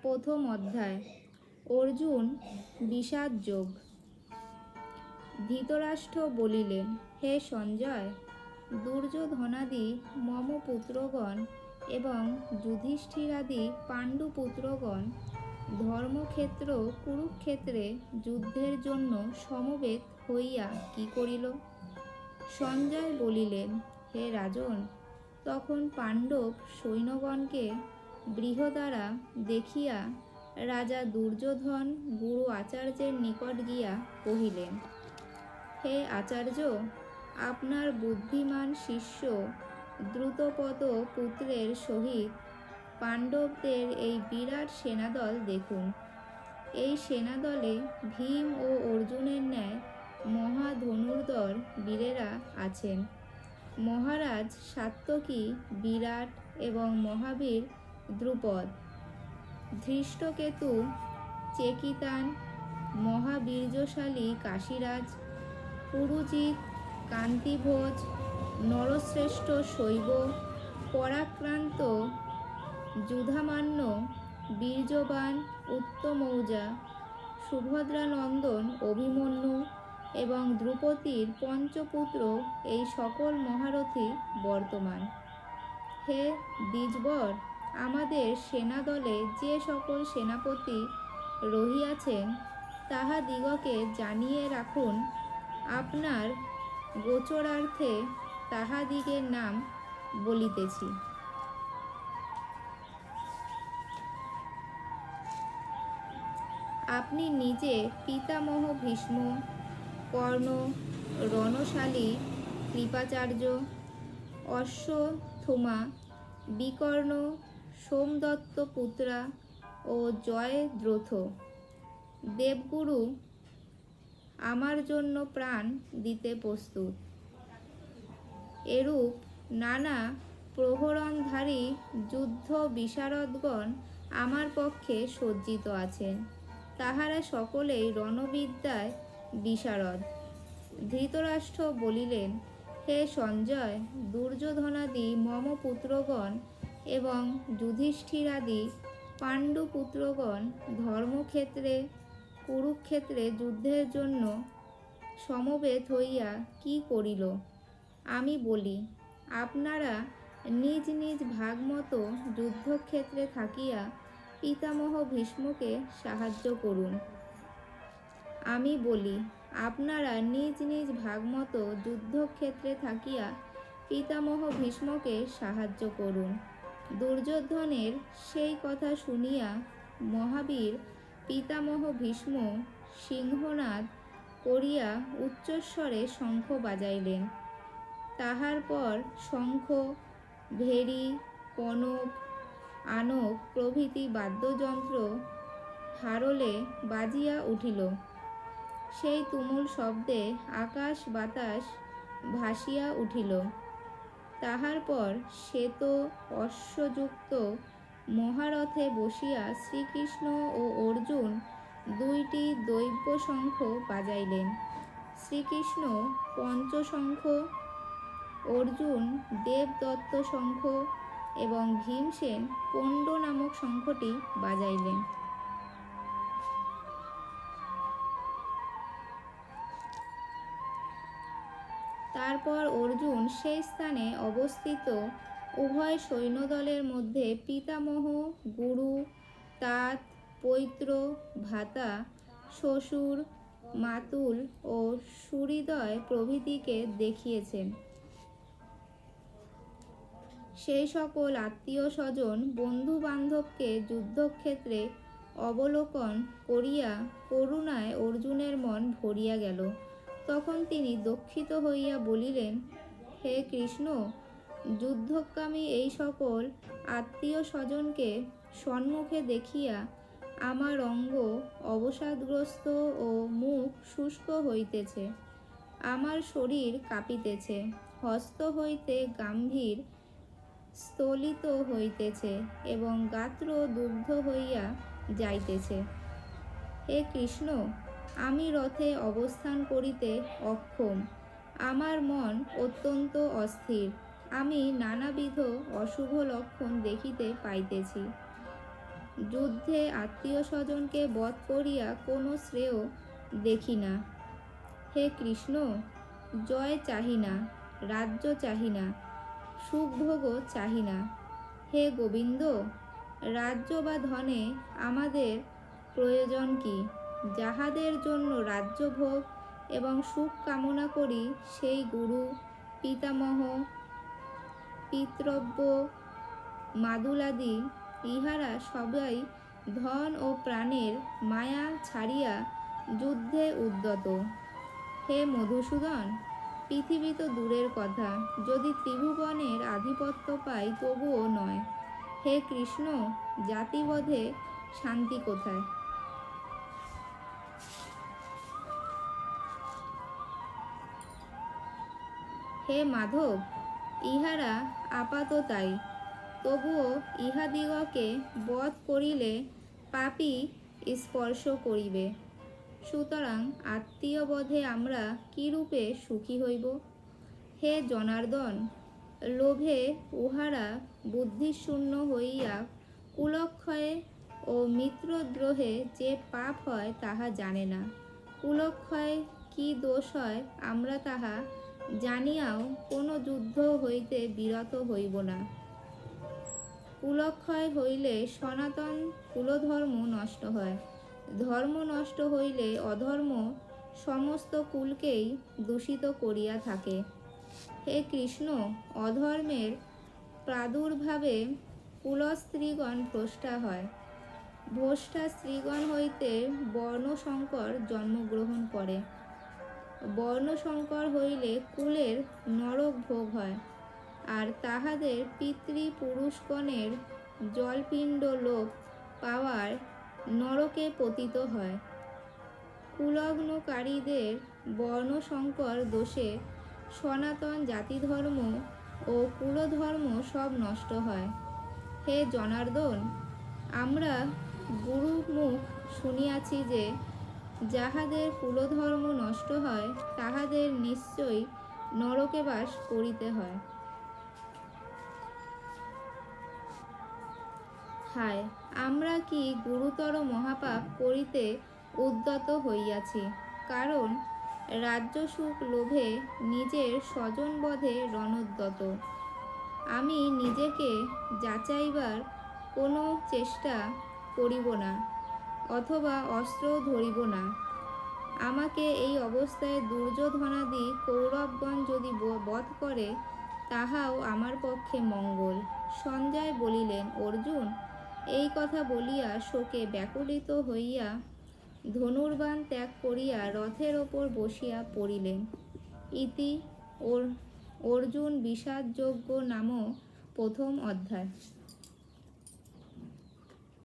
প্রথম অধ্যায়। অর্জুন বিষাদ যোগ। ধৃতরাষ্ট্র বলিলেন, হে সঞ্জয়, দুর্যোধনাদি মম পুত্রগণ এবং যুধিষ্ঠিরাদি পাণ্ডুপুত্রগণ ধর্মক্ষেত্র কুরুক্ষেত্রে যুদ্ধের জন্য সমবেত হইয়া কি করিল? সঞ্জয় বলিলেন, হে রাজন, তখন পাণ্ডব সৈন্যগণকে বৃহদারা দেখিয়া রাজা দুর্যোধন গুরু আচার্যের নিকট গিয়া কহিলেন, হে আচার্য, আপনার বুদ্ধিমান শিষ্য দ্রুতপদ পুত্রের সহিত পাণ্ডবদের এই বিরাট সেনাদল দেখুন। এই সেনাদলে ভীম ও অর্জুনের ন্যায় মহাধনুর্ধর বীরেরা আছেন। মহারাজ সাত্যকী বিরাট এবং মহাবীর দ্রুপদ, ধৃষ্টকেতু চেকিতান, মহাবীর্যশালী কাশীরাজ, পুরুজিৎ, কান্তিভোজ, নরশ্রেষ্ঠ শৈব, পরাক্রান্ত যুধামান্য, বীর্যবান উত্তমৌজা, সুভদ্রানন্দন অভিমন্যু এবং দ্রুপদীর পঞ্চপুত্র এই সকল মহারথী বর্তমান। হে দ্বিজবর, আমাদের সেনাদলে যে সকল সেনাপতি রহিয়াছেন তাহাদিগকে জানিয়ে রাখুন। আপনার গোচরার্থে তাহাদিগের নাম বলিতেছি। আপনি নিজে পিতামহ ভীষ্ম, কর্ণ, রণশালী কৃপাচার্য, অশ্বত্থামা, বিকর্ণ, সোমদত্ত পুত্রা ও জয়দ্রথ দেবগুরু আমার জন্য প্রাণ দিতে প্রস্তুত। এরূপ নানা প্রহরণধারী যুদ্ধ বিশারদগণ আমার পক্ষে সজ্জিত আছেন। তাহারা সকলেই রণবিদ্যায় বিশারদ। ধৃতরাষ্ট্র বলিলেন, হে সঞ্জয়, দুর্যোধনাদি মম পুত্রগণ এবং যুধিষ্ঠিরাদি পাণ্ডুপুত্রগণ ধর্মক্ষেত্রে কুরুক্ষেত্রে যুদ্ধের জন্য সমবেত হইয়া কি করিল? আমি বলি, আপনারা নিজ নিজ ভাগমতো যুদ্ধক্ষেত্রে থাকিয়া পিতামহ ভীষ্মকে সাহায্য করুন। আমি বলি, আপনারা নিজ নিজ ভাগমতো যুদ্ধক্ষেত্রে থাকিয়া পিতামহ ভীষ্মকে সাহায্য করুন। দুর্যোধনের সেই কথা শুনিয়া মহাবীর পিতামহ ভীষ্ম সিংহনাদ করিয়া উচ্চস্বরে শঙ্খ বাজাইলেন। তাহার পর শঙ্খ, ভেরী, কনক, আনক প্রভৃতি বাদ্যযন্ত্র হারলে বাজিয়া উঠিল। সেই তুমুল শব্দে আকাশ বাতাস ভাসিয়া উঠিল। তাহার পর শ্বেত অশ্বযুক্ত মহারথে বসিয়া শ্রীকৃষ্ণ ও অর্জুন দুইটি দৈব্য শঙ্খ বাজাইলেন। শ্রীকৃষ্ণ পঞ্চশঙ্খ, অর্জুন দেবদত্ত শঙ্খ এবং ভীমসেন পণ্ড নামক শঙ্খটি বাজাইলেন। তারপর অর্জুন সেই স্থানে অবস্থিত উভয় সৈন্যদলের মধ্যে পিতামহ, গুরু, তাত, পৈত্র, ভ্রাতা, শ্বশুর, মাতুল ও সুহৃদয় প্রভৃতিকে দেখিয়েছেন। সেই সকল আত্মীয় স্বজন বন্ধু বান্ধবকে যুদ্ধক্ষেত্রে অবলোকন করিয়া করুণায় অর্জুনের মন ভরিয়া গেল। তখন তিনি দুঃখিত হইয়া বলিলেন, হে কৃষ্ণ, যুদ্ধকামী এই সকল আত্মীয় স্বজনকে সম্মুখে দেখিয়া আমার অঙ্গ অবসাদগ্রস্ত ও মুখ শুষ্ক হইতেছে। আমার শরীর কাঁপিতেছে, হস্ত হইতে গাম্ভীর স্থলিত হইতেছে এবং গাত্র দুগ্ধ হইয়া যাইতেছে। হে কৃষ্ণ, আমি রথে অবস্থান করিতে অক্ষম। আমার মন অত্যন্ত অস্থির। আমি নানাবিধ অশুভ লক্ষণ দেখিতে পাইতেছি। যুদ্ধে আত্মীয় স্বজনকে বধ করিয়া কোনো শ্রেয় দেখি না। হে কৃষ্ণ, জয় চাহি না, রাজ্য চাহি না, সুখভোগও চাহি না। হে গোবিন্দ, রাজ্য বা ধনে আমাদের প্রয়োজন কি? যাহাদের জন্য রাজ্যভোগ এবং সুখ কামনা করি, সেই গুরু, পিতামহ, পিতৃব্য, মাদুলাদি ইহারা সবাই ধন ও প্রাণের মায়া ছাড়িয়া যুদ্ধে উদ্যত। হে মধুসূদন, পৃথিবী তো দূরের কথা, যদি ত্রিভুবনের আধিপত্য পাই তবুও নয়। হে কৃষ্ণ, জাতিবধে শান্তি কোথায়? হে মাধব, ইহারা আপাত তাই, তবুও ইহাদিগকে বধ করিলে পাপী স্পর্শ করিবে। সুতরাং আত্মীয় বধে আমরা কিরূপে সুখী হইব? হে জনার্দন, লোভে উহারা বুদ্ধিশূন্য হইয়া কুলক্ষয়ে ও মিত্রদ্রোহে যে পাপ হয় তাহা জানে না। কুলক্ষয়ে কি দোষ হয় আমরা তাহা জানিয়াও কোনো যুদ্ধ হইতে বিরত হইব না। কুলক্ষয় হইলে সনাতন কুলধর্ম নষ্ট হয়, ধর্ম নষ্ট হইলে অধর্ম সমস্ত কুলকেই দূষিত করিয়া থাকে। হে কৃষ্ণ, অধর্মের প্রাদুর্ভাবে কুলস্ত্রীগণ ভ্রষ্টা হয়। ভ্রষ্টা স্ত্রীগণ হইতে বর্ণসংকর জন্মগ্রহণ করে। বর্ণসংকর হইলে কুলের নরক ভোগ হয়, আর তাহাদের পিতৃপুরুষগণের জলপিণ্ড লোপ পাওয়ার নরকে পতিত হয়। কুলগ্নকারীদের বর্ণসংকর দোষে সনাতন জাতিধর্ম ও কুলধর্ম সব নষ্ট হয়। হে জনার্দন, আমরা গুরুমুখ শুনিয়াছি যে যাহাদের কুলধর্ম নষ্ট হয় তাহাদের নিশ্চয়ই নরকে বাস করিতে হয়। হায়, আমরা কি গুরুতর মহাপাপ করিতে উদ্যত হইয়াছি! কারণ রাজ্যসুখ লোভে নিজের স্বজনবধে রণোদ্যত। আমি নিজেকে যাচাইবার কোনো চেষ্টা করিব না, অথবা অস্ত্র ধরিব না। আমাকে এই অবস্থায় দুর্যোধনাদি কৌরবগণ যদি বধ করে, তাহাও আমার পক্ষে মঙ্গল। সঞ্জয় বলিলেন, অর্জুন এই কথা বলিয়া শোকে ব্যাকুলিত হইয়া ধনুর্বাণ ত্যাগ করিয়া রথের ওপর বসিয়া পড়িলেন। ইতি অর্জুন বিষাদযজ্ঞ নাম প্রথম অধ্যায়।